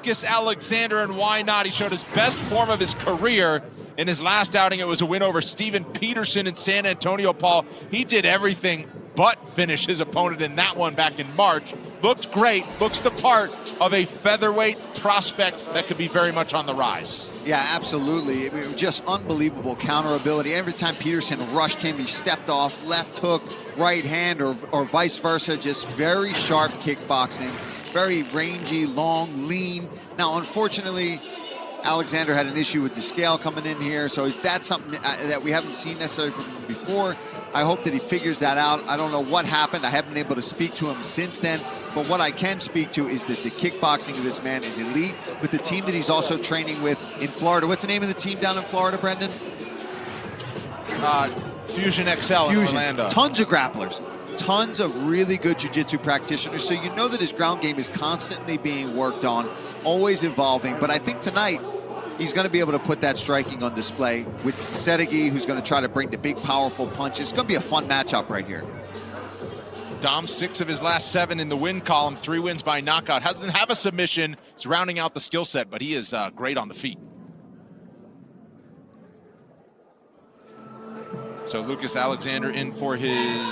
Lucas Alexander, and why not? He showed his best form of his career. In his last outing, it was a win over Steven Peterson in San Antonio, Paul. He did everything but finish his opponent in that one back in March. Looked great, looks the part of a featherweight prospect that could be very much on the rise. Yeah, absolutely. It was just unbelievable counter ability. Every time Peterson rushed him, he stepped off, left hook, right hand, or vice versa. Just very sharp kickboxing, very rangy, long, lean. Now, unfortunately, Alexander had an issue with the scale coming in here, so that's something that we haven't seen necessarily from him before. I hope that he figures that out. I don't know what happened. I haven't been able to speak to him since then, but what I can speak to is that the kickboxing of this man is elite with the team that he's also training with in Florida. What's the name of the team down in Florida, Brendan? Fusion XL in Orlando. Tons of grapplers. Tons of really good jiu-jitsu practitioners, so you know that his ground game is constantly being worked on, always evolving. But I think tonight he's going to be able to put that striking on display with Saragih, who's going to try to bring the big, powerful punches. It's going to be a fun matchup right here. Dom, 6 of his last 7 in the win column, 3 wins by knockout. Doesn't have a submission. It's rounding out the skill set, but he is great on the feet. So Lucas Alexander in for his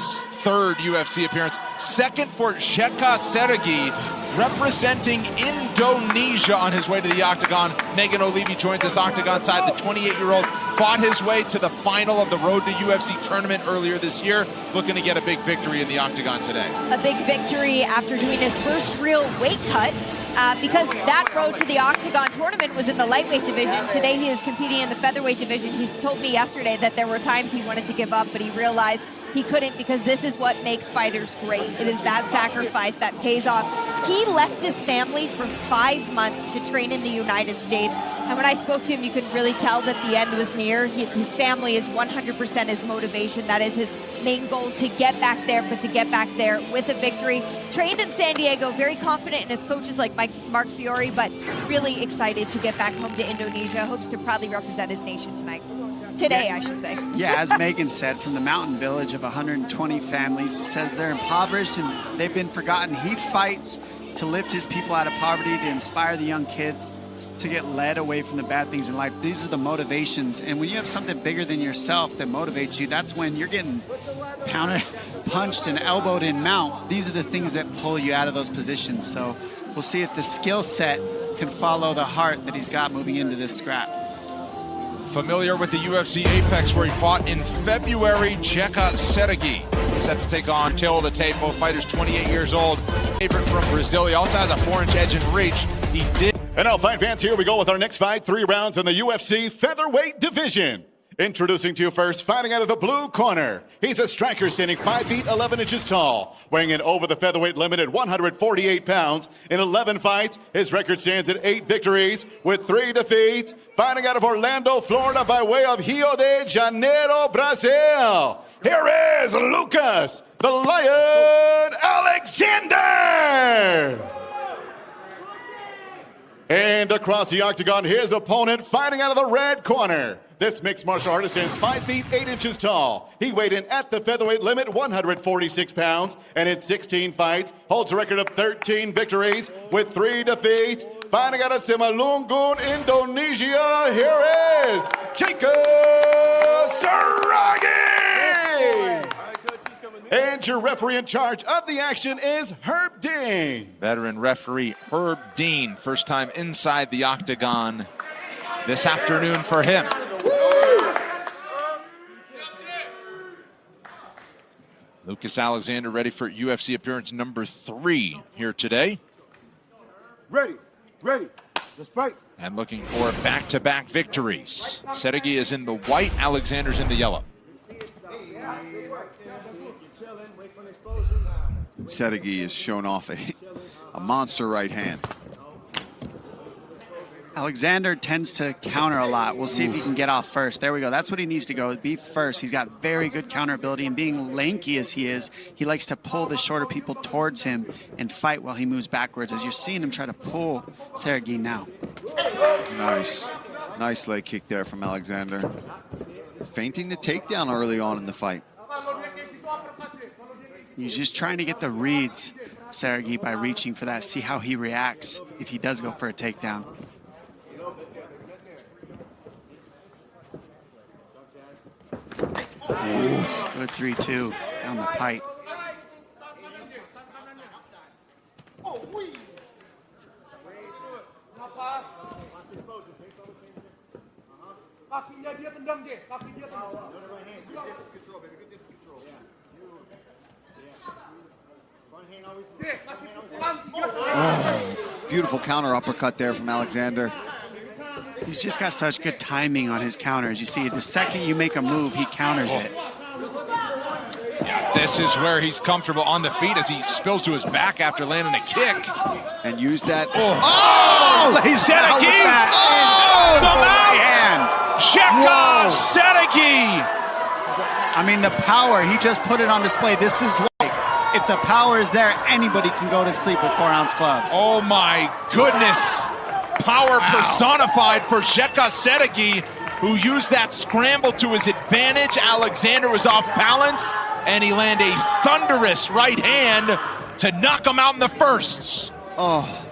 3rd UFC appearance. 2nd for Jeka Saragih, representing Indonesia on his way to the octagon. Megan O'Leary joins us octagon side. The 28-year-old fought his way to the final of the Road to UFC tournament earlier this year, looking to get a big victory in the octagon today. A big victory after doing his first real weight cut. Because that road to the Octagon tournament was in the lightweight division. Today he is competing in the featherweight division. He's told me yesterday that there were times he wanted to give up, but he realized he couldn't, because this is what makes fighters great. It is that sacrifice that pays off. He left his family for 5 months to train in the United States. And when I spoke to him, you could really tell that the end was near. His family is 100% his motivation. That is his main goal, to get back there, but to get back there with a victory. Trained in San Diego, very confident in his coaches like Mark Fiore, but really excited to get back home to Indonesia. Hopes to proudly represent his nation tonight. Today, I should say. Yeah, as Megan said, from the mountain village of 120 families, he says they're impoverished and they've been forgotten. He fights to lift his people out of poverty, to inspire the young kids to get led away from the bad things in life. These are the motivations. And when you have something bigger than yourself that motivates you, that's when you're getting pounded, punched, and elbowed in mount. These are the things that pull you out of those positions. So we'll see if the skill set can follow the heart that he's got moving into this scrap. Familiar with the UFC Apex, where he fought in February, Jeka Saragih set to take on tail of the tape. Both fighters 28 years old. Favorite from Brazil. He also has a 4-inch edge in reach. He did. And now, fight fans, here we go with our next fight. 3 rounds in the UFC featherweight division. Introducing to you first, fighting out of the blue corner. He's a striker standing 5 feet 11 inches tall, weighing in over the featherweight limit at 148 pounds. In 11 fights, his record stands at 8 victories with 3 defeats. Fighting out of Orlando, Florida by way of Rio de Janeiro, Brazil. Here is Lucas, the Lion Alexander. And across the octagon, his opponent fighting out of the red corner. This mixed martial artist is 5 feet 8 inches tall. He weighed in at the featherweight limit, 146 pounds, and in 16 fights, holds a record of 13 victories with 3 defeats. Fighting out of Simalungun, Indonesia, here is Jeka Saragih! And your referee in charge of the action is Herb Dean. Veteran referee Herb Dean, first time inside the octagon this afternoon for him. Lucas Alexander ready for UFC appearance number 3 here today. Ready, let's fight. And looking for back-to-back victories. Saragih is in the white, Alexander's in the yellow. Saragih has shown off a monster right hand. Alexander tends to counter a lot. We'll see if he can get off first. There we go. That's what he needs to go, be first. He's got very good counter ability, and being lanky as he is, he likes to pull the shorter people towards him and fight while he moves backwards, as you're seeing him try to pull Saragih now. Nice leg kick there from Alexander. Feinting the takedown early on in the fight. He's just trying to get the reads saragih by reaching for that. See how he reacts if he does go for a takedown. Good 3-2 down the pipe. Beautiful counter uppercut there from Alexander. He's just got such good timing on his counters. You see, the second you make a move, he counters it. Yeah, this is where he's comfortable on the feet as he spills to his back after landing a kick. And use that. Oh! Saragih! Oh! Jeka saragih! I mean, the power, he just put it on display. This is why, if the power is there, anybody can go to sleep with 4-ounce gloves. Oh my goodness. Power personified for Jeka saragih, who used that scramble to his advantage. Alexander was off balance, and he landed a thunderous right hand to knock him out in the firsts. Oh.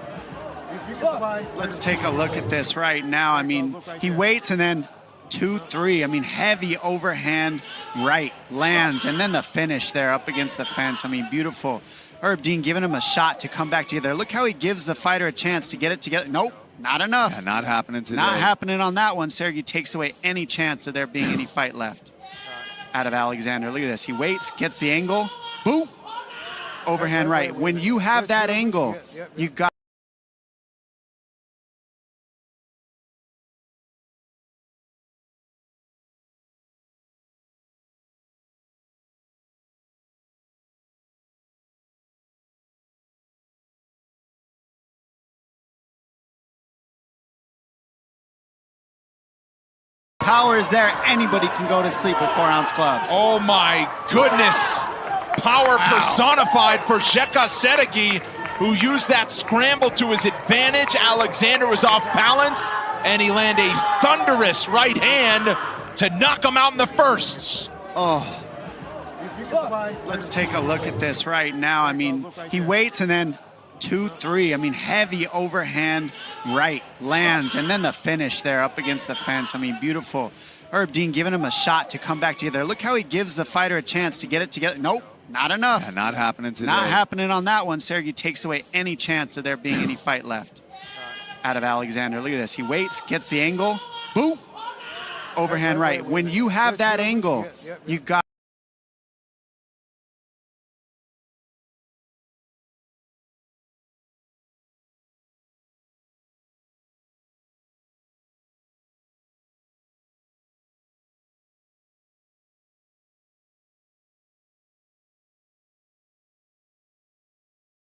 Let's take a look at this right now. I mean, he waits and then 2-3. I mean, heavy overhand right lands, and then the finish there up against the fence. I mean, beautiful. Herb Dean giving him a shot to come back together. Look how he gives the fighter a chance to get it together. Nope, not enough. Yeah, not happening today. Not happening on that one. Saragih takes away any chance of there being any fight left out of Alexander. Look at this. He waits, gets the angle. Boom. Overhand right. When you have that angle, you got power is there, anybody can go to sleep with 4-ounce gloves. Oh my goodness. Power personified for Jeka saragih, who used that scramble to his advantage. Alexander was off balance, and he landed a thunderous right hand to knock him out in the firsts. Oh. Let's take a look at this right now. I mean, he waits and then 2-3. I mean, heavy overhand right lands, and then the finish there up against the fence. I mean, beautiful. Herb Dean giving him a shot to come back together. Look how he gives the fighter a chance to get it together. Nope, not enough. Yeah, not happening today. Not happening on that one. Saragih takes away any chance of there being any fight left out of Alexander. Look at this. He waits, gets the angle. Boom. Overhand right. When you have that angle, you got